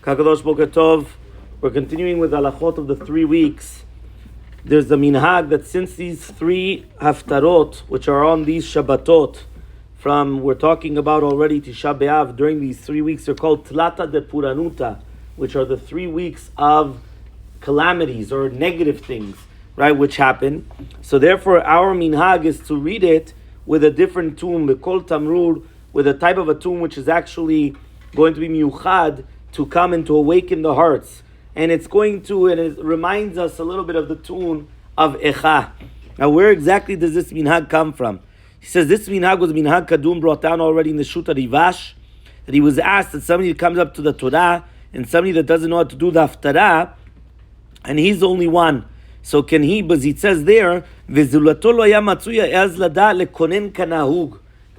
Kakadosh Boker Tov. We're continuing with the halachot of the 3 weeks. There's the minhag that since these 3 haftarot, which are on these Shabbatot, we're talking about already Tisha B'Av, during these 3 weeks, they're called Tlata de Puranuta, which are the 3 weeks of calamities or negative things, right, which happen. So therefore, our minhag is to read it with a different tune, B'Kol Tamrur, with a type of a tune which is actually going to be miyuchad, to come and to awaken the hearts. And it reminds us a little bit of the tune of Echa. Now, where exactly does this minhag come from? He says this minhag was minhag kadum, brought down already in the Shuta Rivash, that he was asked that somebody that comes up to the Torah and somebody that doesn't know how to do the Haftarah, and he's the only one. So can he? But it says there, that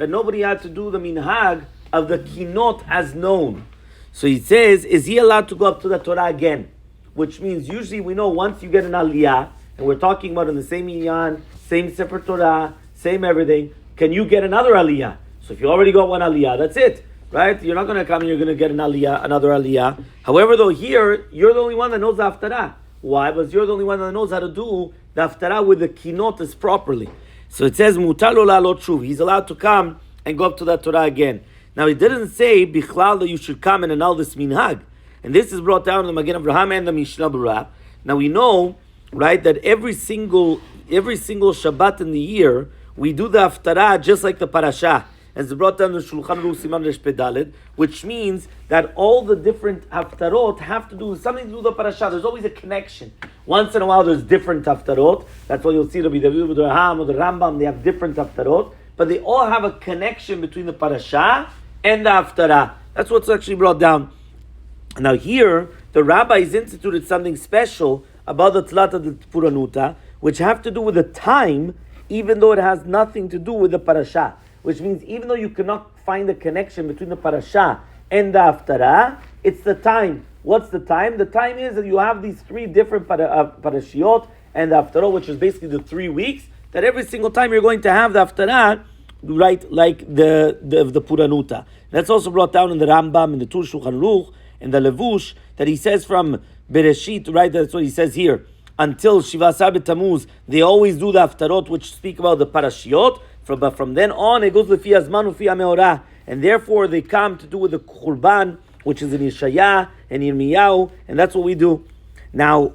nobody had to do the minhag of the kinot as known. So he says, is he allowed to go up to the Torah again? Which means usually we know once you get an aliyah, and we're talking about in the same inyan, same sefer Torah, same everything, can you get another aliyah? So if you already got one aliyah, that's it, right? You're not going to come and you're going to get another aliyah. However, though, here, you're the only one that knows the Haftarah. Why? Because you're the only one that knows how to do the Haftarah with the kinotas properly. So it says, Mutar lo la'alot shuv. He's allowed to come and go up to that Torah again. Now, he didn't say, Bichlal, that you should come and annul this minhag. And this is brought down in the Magen Avraham and the Mishnah Berurah. Now, we know, right, that every single Shabbat in the year, we do the Haftarah just like the Parashah. As brought down in the Shulchan Aruch Siman Resh Pedaled, which means that all the different Haftarot have to do something to do with the Parashah. There's always a connection. Once in a while, there's different Haftarot. That's why you'll see Rabbi David or the Rambam, they have different Haftarot. But they all have a connection between the Parashah and the Haftarah. That's what's actually brought down. Now here, the rabbis instituted something special about the Tlata de Puranuta, which have to do with the time, even though it has nothing to do with the Parashah. Which means even though you cannot find the connection between the Parashah and the Haftarah, it's the time. What's the time? The time is that you have these 3 different Parashiot and the Haftarah, which is basically the 3 weeks, that every single time you're going to have the Haftarah, right, like the Puranuta. That's also brought down in the Rambam, in the Tur Shulchan Aruch, in the Levush, that he says from Bereshit, right, that's what he says here, until Shiva Asar B'Tammuz, they always do the Haftarot, which speak about the Parashiot, but from then on, it goes Lefi Azman Ufi HaMeorah, and therefore they come to do with the Churban, which is in Yeshaya and Yirmiyahu, and that's what we do. Now,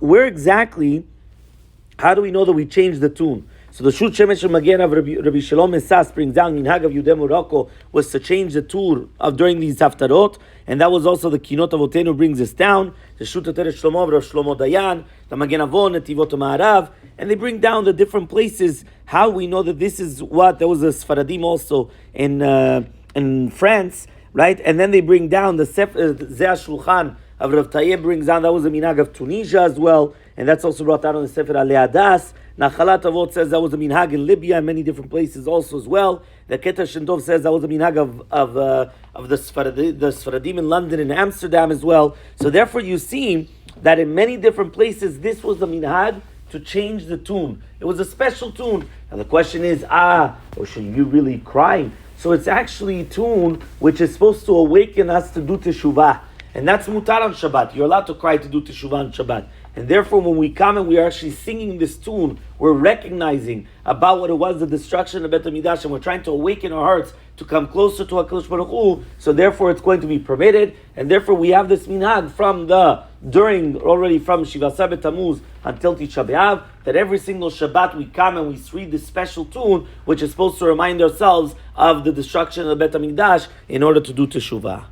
how do we know that we changed the tune? So the Shut Shemesh Magen of Rabbi Shalom Esas brings down Minhag of Yudei Morocco was to change the tour of during these Haftarot, and that was also the Kinot Avotenu brings us down. The Shut Teres Shlomo of Rav Shlomo Dayan, the Magen Avon, Netivot Ma'arav, and they bring down the different places. How we know that this is what there was a Sfaradim also in France, right? And then they bring down the Zeh Shulchan of Rav Tayyib brings down that was the Minhag of Tunisia as well, and that's also brought down on the Sefer Alei Adas. Nachalat Avot says that was a minhag in Libya and many different places also as well. The Keter Shindov says that was a minhag of the Sfaradim in London and Amsterdam as well. So therefore you see that in many different places this was the minhag to change the tune. It was a special tune. And the question is, or should you really cry? So it's actually a tune which is supposed to awaken us to do teshuvah. And that's mutar on Shabbat. You're allowed to cry to do teshuvah on Shabbat. And therefore, when we come and we are actually singing this tune, we're recognizing about what it was, the destruction of Bet HaMikdash, and we're trying to awaken our hearts to come closer to HaKadosh Baruch Hu. So therefore, it's going to be permitted, and therefore we have this minhag from Shiva Asar B'Tammuz until Tisha B'Av, that every single Shabbat we come and we read this special tune, which is supposed to remind ourselves of the destruction of Bet HaMikdash in order to do teshuvah.